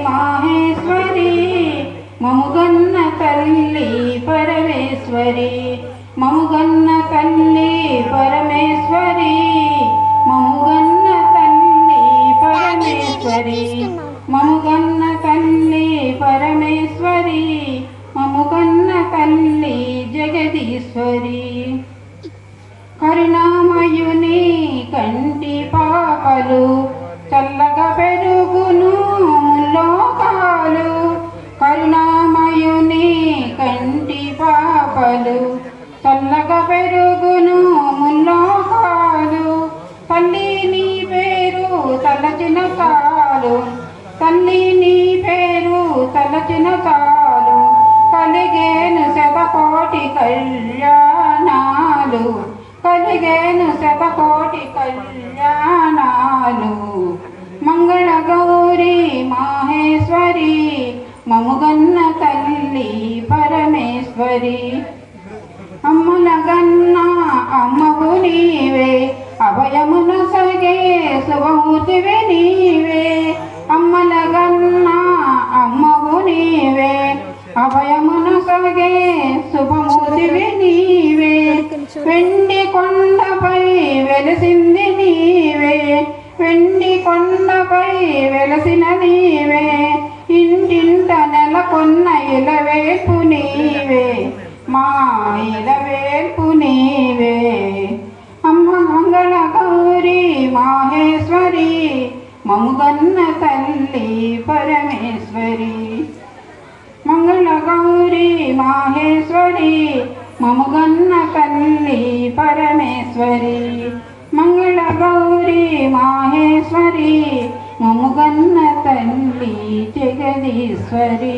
మాహేశ్వరి మముగన్న తల్లి పరమేశ్వరి మముగన్న తల్లి పరమేశ్వరి మముగన్న తల్లి పరమేశ్వరి మముగన్న తల్లి పరమేశ్వరి మముగన్న తల్లి జగదీశ్వరి కరుణామయుని కంటి పాపలు చల్లగా పెరుగును లోకాలు కరుణామయుని కంటి పాపలు చల్లగా పెరుగును లోకాలు తల్లి నీ పేరు తలచిన చాలు తల్లి నీ పేరు తలచిన చాలు కలిగేను శతకోటి కళ్యాణాలు కలిగేను శతకోటి కళ్యాణాలు మంగళ గౌరీ మాహేశ్వరి మముగన్న తల్లి పరమేశ్వరి అమ్మలగన్న అమ్మవు నీవే అభయమున సగే శుభమూర్తివే నీవే అమ్మలగన్న అమ్మవు నీవే అభయమున సగే శుభమూర్తివే నీవే వెండి కొండపై వెలసింది నీవే వెండి కొండపై వెలసిన నీవే ఇంటింట నెలకొన్న ఇలవేల్పు నీవే మా ఇలవేల్పు నీవే అమ్మ మంగళ గౌరీ మాహేశ్వరి మముగన్న తల్లి పరమేశ్వరి మంగళ గౌరీ మాహేశ్వరి మముగన్న తల్లి పరమేశ్వరి మంగళ గౌరీ మాహేశ్వరి మముగన్న తల్లి జగదీశ్వరి।